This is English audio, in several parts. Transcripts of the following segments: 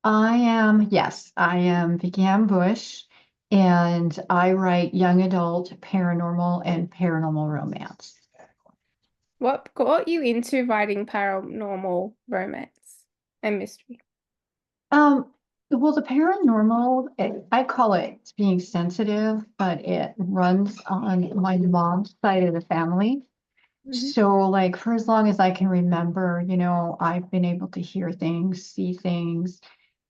Yes, I am Vicki Ann Bush, and I write young adult paranormal and paranormal romance. What got you into writing paranormal romance and mystery? Um, well, the paranormal, I call it being sensitive, but it runs on my mom's side of the family. Hmm. So, like, for as long as I can remember, I've been able to hear things, see things,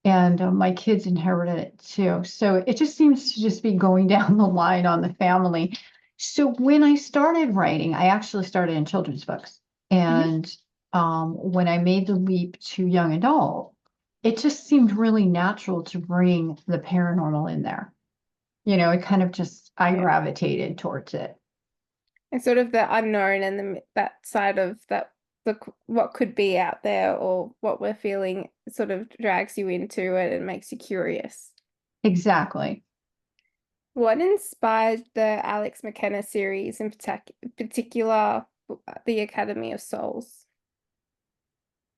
and my kids inherited it too. So it just seems to just be going down the line on the family. So when I started writing, I actually started in children's books. Hmm. And when I made the leap to young adult, it just seemed really natural to bring the paranormal in there. It kind of just, I Yeah. gravitated towards it. And sort of the unknown and that side of that what could be out there or what we're feeling sort of drags you into it and makes you curious. Exactly. What inspired the Alex McKenna series in particular, the Academy of Souls?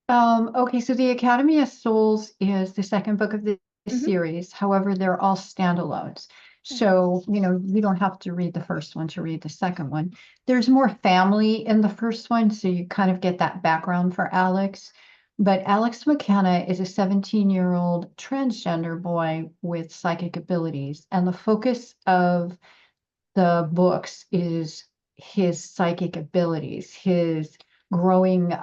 Okay, so the Academy of Souls is the second book of the Hmm. series. However, they're all standalones. So, you don't have to read the first one to read the second one. There's more family in the first one, so you kind of get that background for Alex. But Alex McKenna is a 17-year-old transgender boy with psychic abilities, and the focus of the books is his psychic abilities, his growing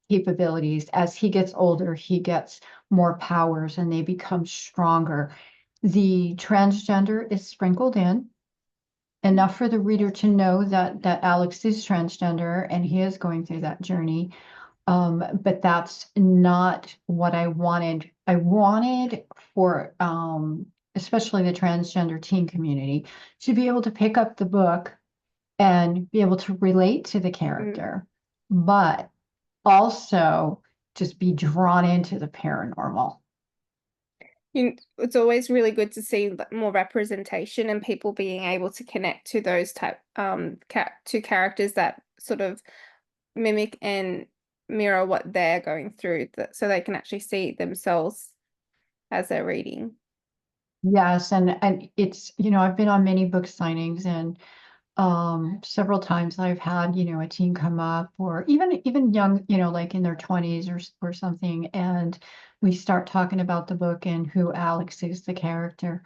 capabilities. As he gets older, he gets more powers and they become stronger. The transgender is sprinkled in enough for the reader to know that Alex is transgender and he is going through that journey. But that's not what I wanted. I wanted for especially the transgender teen community to be able to pick up the book and be able to relate to the Mm. character, but also just be drawn into the paranormal. It's always really good to see more representation and people being able to connect to those type to characters that sort of mimic and mirror what they're going through so they can actually see themselves as they're reading. Yes, and it's, I've been on many book signings and several times I've had, a teen come up or even young, like in their 20s or something, and we start talking about the book and who Alex is, the character.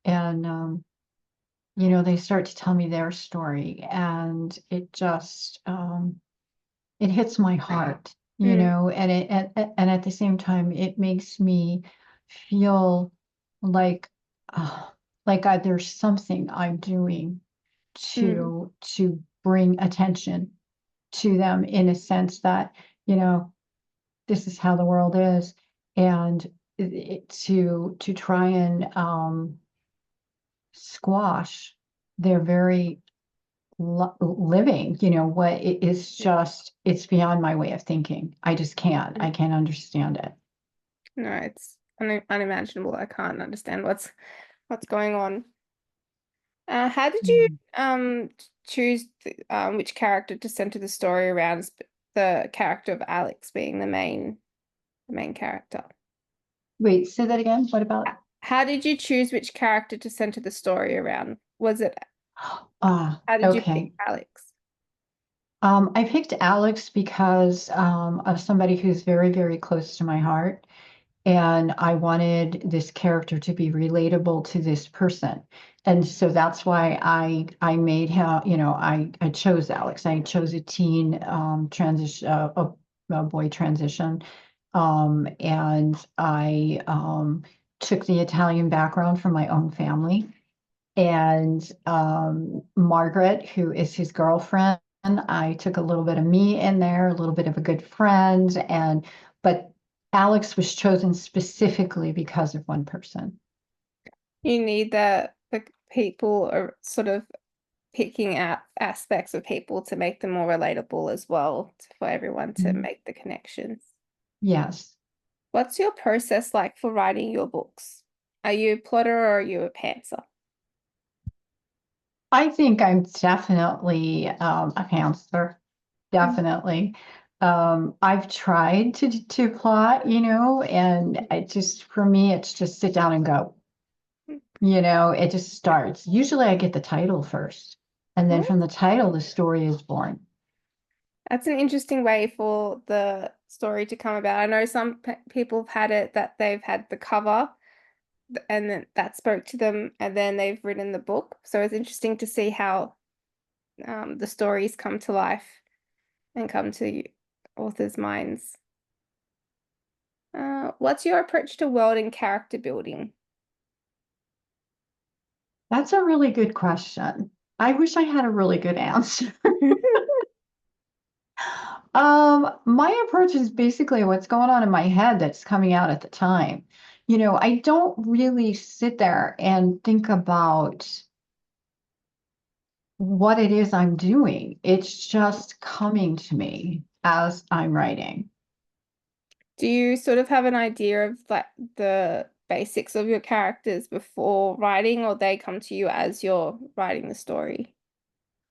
And they start to tell me their story and it hits my heart, Mm, and at the same time it makes me feel like uh, there's something I'm doing mm, to bring attention to them in a sense that, you know, this is how the world is, and to try and squash their very living, what it is, yeah. just it's beyond my way of thinking. I can't understand it. No, it's unimaginable. I can't understand what's going on. How did you Mm. choose which character to center the story around? The character of Alex being the main character. Wait, say that again. What about? How did you choose which character to center the story around? Was it how did you pick Okay. Alex? I picked Alex because of somebody who's very, very close to my heart. And I wanted this character to be relatable to this person. And so that's why I made him, I chose Alex. I chose a teen transition, a boy transition. And I took the Italian background from my own family. And Margaret, who is his girlfriend, I took a little bit of me in there, a little bit of a good friend, but Alex was chosen specifically because of one person. You need the people are sort of picking out aspects of people to make them more relatable as well for everyone to Mhm. make the connections. Yes. What's your process like for writing your books? Are you a plotter or are you a pantser? I think I'm definitely a pantser, Mm. definitely. I've tried to plot, and I just for me it's just sit down and go. It just starts. Usually I get the title first, and then Well, from the title the story is born. that's an interesting way for the story to come about. I know some people have had it that they've had the cover and then that spoke to them, and then they've written the book. So it's interesting to see how the stories come to life and come to authors' minds. What's your approach to world and character building? That's a really good question. I wish I had a really good answer. My approach is basically what's going on in my head that's coming out at the time. I don't really sit there and think about what it is I'm doing. It's just coming to me as I'm writing. Do you sort of have an idea of like the basics of your characters before writing, or they come to you as you're writing the story?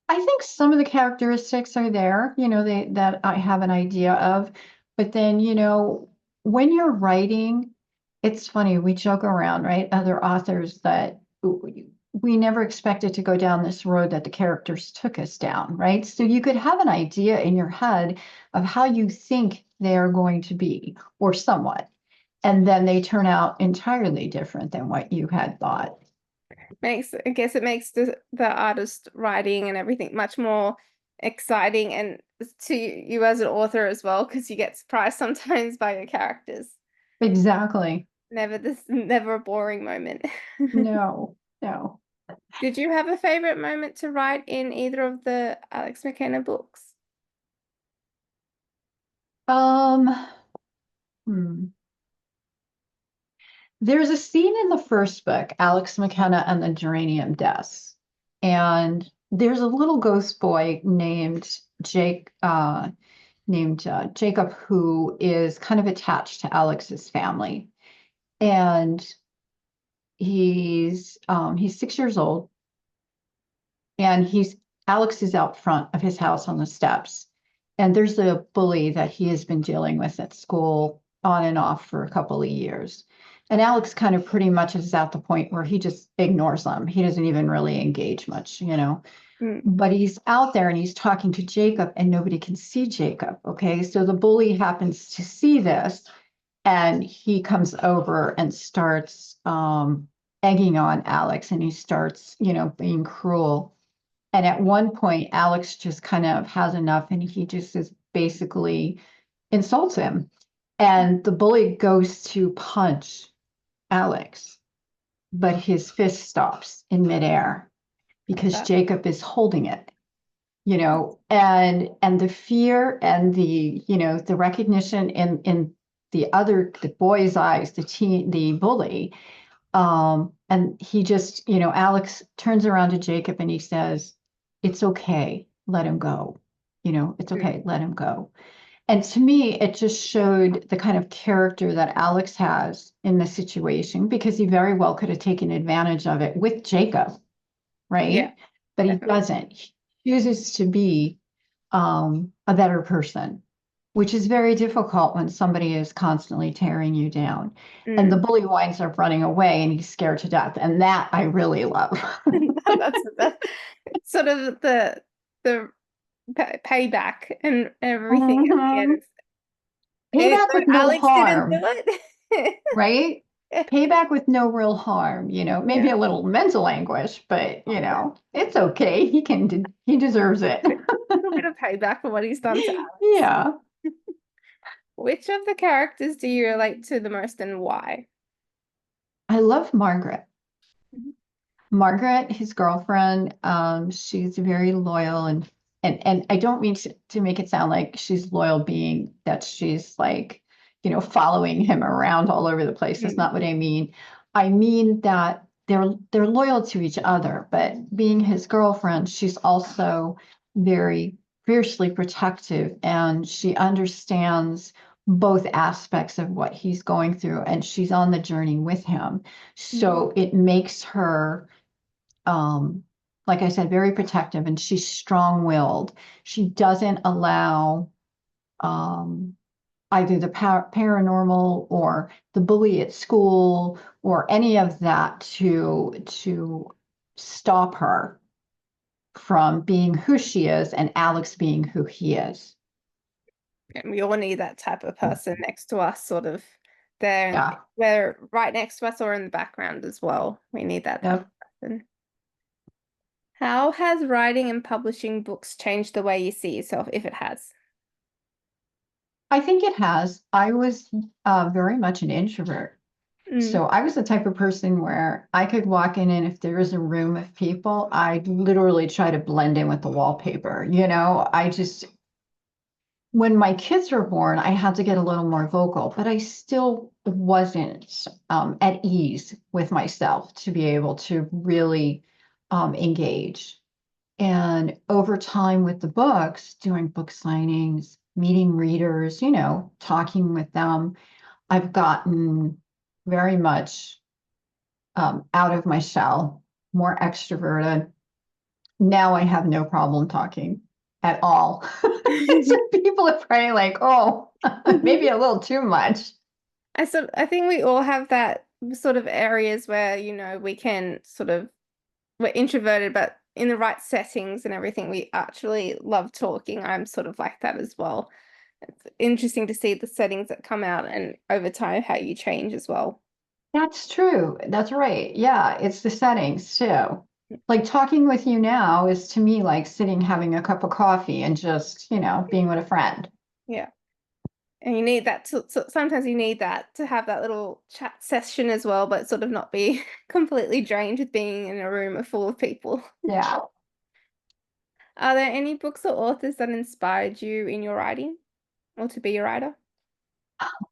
I think some of the characteristics are there, that I have an idea of. But then, when you're writing, it's funny, we joke around, right? Other authors that we never expected to go down this road that the characters took us down, right? So you could have an idea in your head of how you think they're going to be, or somewhat, and then they turn out entirely different than what you had thought. I guess it makes the artist writing and everything much more exciting and to you as an author as well, because you get surprised sometimes by your characters. Exactly. Never a boring moment. No, no. Did you have a favorite moment to write in either of the Alex McKenna books? Um, hmm. There's a scene in the first book, Alex McKenna and the Geranium Deaths. And there's a little ghost boy named Jacob, who is kind of attached to Alex's family. And he's 6 years old, and Alex is out front of his house on the steps. And there's a bully that he has been dealing with at school on and off for a couple of years. And Alex kind of pretty much is at the point where he just ignores them. He doesn't even really engage much. Mm, But he's out there and he's talking to Jacob, and nobody can see Jacob. Okay. So the bully happens to see this, and he comes over and starts egging on Alex, and he starts, being cruel. And at one point, Alex just kind of has enough, and he just is basically insults him. And the bully goes to punch Alex, but his fist stops in midair because that, Jacob is holding it, and the fear and the recognition in the boy's eyes, the bully, and he just, Alex turns around to Jacob and he says, "It's okay, let him go. It's mm, okay, let him go." And to me, it just showed the kind of character that Alex has in the situation, because he very well could have taken advantage of it with Jacob, yeah, right? But he definitely. doesn't. He chooses to be a better person, which is very difficult when somebody is constantly tearing you down. And the Mm. bully winds up running away and he's scared to death. And that I really love. That's sort of the payback and everything at the Mhm. end. Even Payback though with no Alex didn't do harm, it. right? Payback with no real harm, maybe Yeah, a little mental anguish, but it's okay. He deserves it. a little bit of payback for what he's done to Alex. Yeah. Which of the characters do you relate to the most and why? I love Margaret. Mhm. Margaret, his girlfriend, she's very loyal, and I don't mean to make it sound like she's loyal, being that she's like, following him around all over the place. That's Mm, not what I mean. I mean that they're loyal to each other, but being his girlfriend, she's also very fiercely protective, and she understands both aspects of what he's going through, and she's on the journey with him. mm, So it makes her, um, like I said, very protective, and she's strong-willed. She doesn't allow um, either the paranormal or the bully at school or any of that to stop her from being who she is and Alex being who he is. And we all need that type of person next to us, sort of there, and Yeah. they're right next to us or in the background as well. We need that type Yep. of person. How has writing and publishing books changed the way you see yourself, if it has? I think it has. I was very much an introvert. Mm. So I was the type of person where I could walk in and if there was a room of people, I'd literally try to blend in with the wallpaper. I just, when my kids were born, I had to get a little more vocal, but I still wasn't at ease with myself to be able to really engage. And over time with the books, doing book signings, meeting readers, talking with them, I've gotten very much out of my shell, more extroverted. Now I have no problem talking at all. So people are probably like, oh, maybe a little too much. I think we all have that sort of areas where, we can we're introverted, but in the right settings and everything, we actually love talking. I'm sort of like that as well. It's interesting to see the settings that come out and over time how you change as well. That's true. That's right. Yeah, it's the settings too. Like talking with you now is to me like sitting having a cup of coffee and just, being with a friend. Yeah. And you need that sometimes you need that to have that little chat session as well, but sort of not be completely drained with being in a room full of people. Yeah. Are there any books or authors that inspired you in your writing or to be a writer?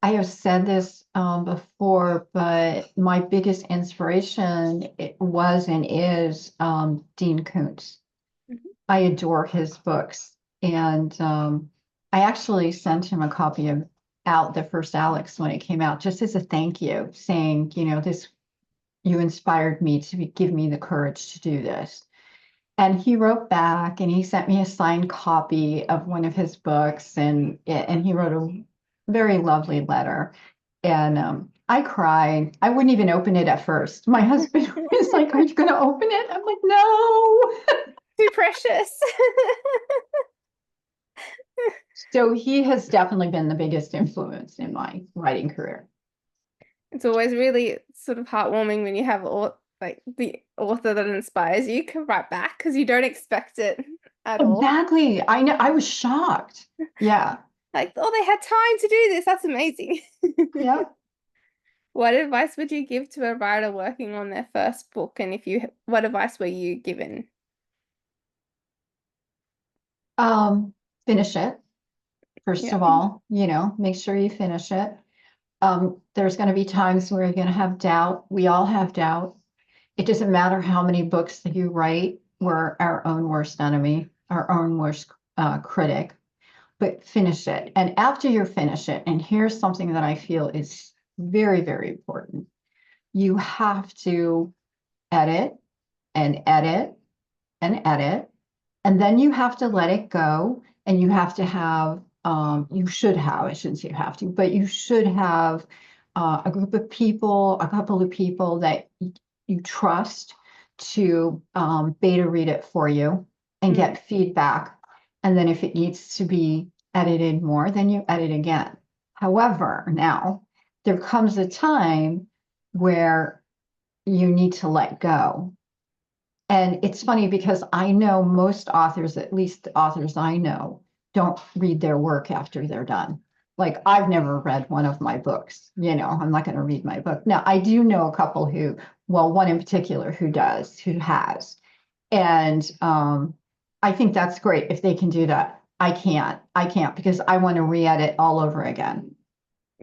I have said this before, but my biggest inspiration it was and is Dean Koontz. Mhm. I adore his books, and I actually sent him a copy of Out the first Alex when it came out, just as a thank you, saying, this you inspired me to give me the courage to do this. And he wrote back and he sent me a signed copy of one of his books and he wrote a very lovely letter. And I cried. I wouldn't even open it at first. My husband was like, "Are you going to open it?" I'm like, "No." Too precious. So he has definitely been the biggest influence in my writing career. It's always really sort of heartwarming when you have like the author that inspires you can write back because you don't expect it at all. Exactly. I know. I was shocked. Yeah. Like, oh, they had time to do this. That's amazing. Yeah. What advice would you give to a writer working on their first book? And what advice were you given? Finish it. First Yeah. of all, make sure you finish it. There's going to be times where you're going to have doubt. We all have doubt. It doesn't matter how many books that you write. We're our own worst enemy, our own worst critic, but finish it. And after you finish it, and here's something that I feel is very, very important. You have to edit and edit and edit. And then you have to let it go. And you have to have, you should have, I shouldn't say you have to, but you should have a group of people, a couple of people that you trust to beta read it for you and Mm. get feedback. And then if it needs to be edited more, then you edit again. However, now there comes a time where you need to let go. And it's funny because I know most authors, at least the authors I know, don't read their work after they're done. Like I've never read one of my books, I'm not going to read my book. Now, I do know a couple who, well, one in particular who does, who has. And I think that's great if they can do that. I can't because I want to re-edit all over again.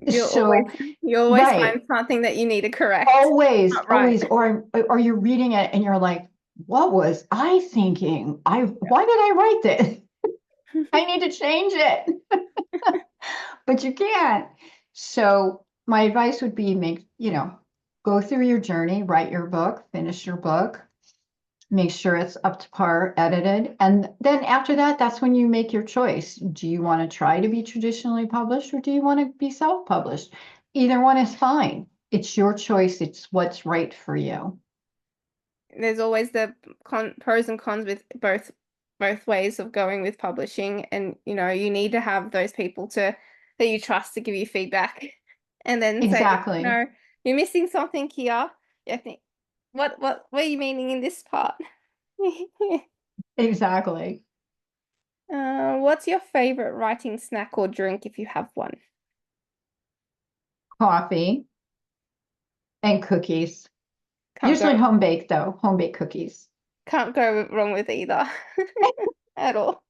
You'll always So, you always find right. something that you need to correct. Always, Not right. always, or you're reading it and you're like, what was I thinking? Why did I write this? I need to change it. But you can't. So my advice would be go through your journey, write your book, finish your book, make sure it's up to par, edited. And then after that, that's when you make your choice. Do you want to try to be traditionally published or do you want to be self-published? Either one is fine. It's your choice. It's what's right for you. There's always the pros and cons with both ways of going with publishing, and you need to have those people to that you trust to give you feedback, and then say, Exactly. no, you're missing something here. I think, what are you meaning in this part? Exactly. What's your favorite writing snack or drink if you have one? Coffee and cookies. Can't go Usually home baked though, home baked cookies. can't go wrong with either at all.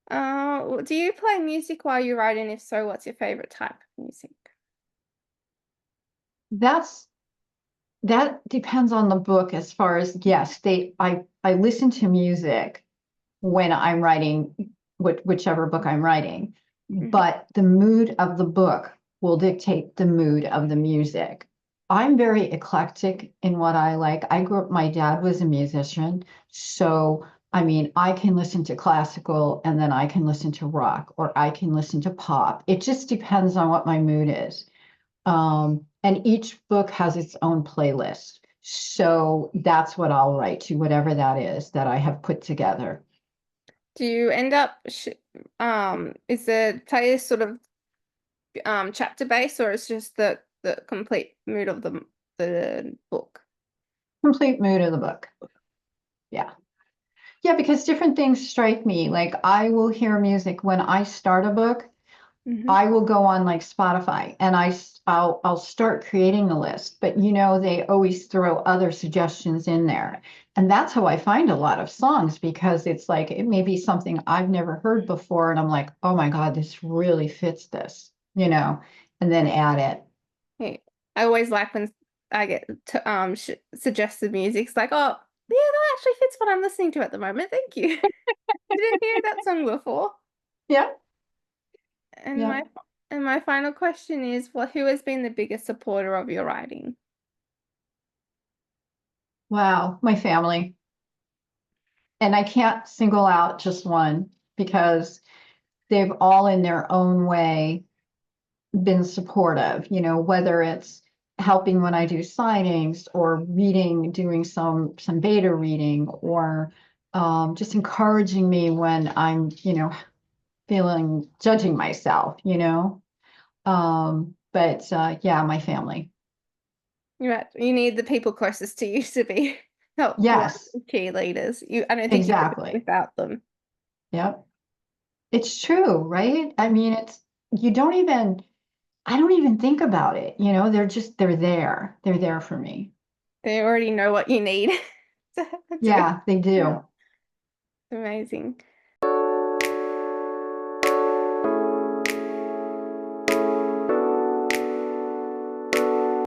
Do you play music while you write? And if so, what's your favorite type of music? That's that depends on the book as far as yes, I listen to music when I'm writing whichever book I'm writing, Mhm. but the mood of the book will dictate the mood of the music. I'm very eclectic in what I like. I grew up, my dad was a musician, so I mean, I can listen to classical and then I can listen to rock or I can listen to pop. It just depends on what my mood is. And each book has its own playlist. So that's what I'll write to, whatever that is that I have put together. Do you end up is the playlist sort of chapter based, or is just the complete mood of the book? Complete mood of the book. Yeah. Yeah, because different things strike me. Like I will hear music when I start a book. Hmm. I will go on like Spotify and I'll start creating a list, but they always throw other suggestions in there. And that's how I find a lot of songs because it's like it may be something I've never heard before and I'm like, "Oh my God, this really fits this," and then add it. Hey, I always like when I get to suggested music. It's like, oh, yeah, that actually fits what I'm listening to at the moment. Thank you. Didn't hear that song before. Yeah. And Yeah. my final question is, who has been the biggest supporter of your writing? Wow, my family. And I can't single out just one because they've all in their own way been supportive, whether it's helping when I do signings or reading, doing some beta reading or just encouraging me when I'm feeling judging myself. But yeah, my family. You're right. You need the people closest to you to be helpful Yes, and cheerleaders. I don't think you could do it exactly. without them. Yep. It's true, right? I mean, you don't even I don't even think about it. They're there. They're there for me. They already know what you need. So that's really Yeah, they yeah, do. amazing.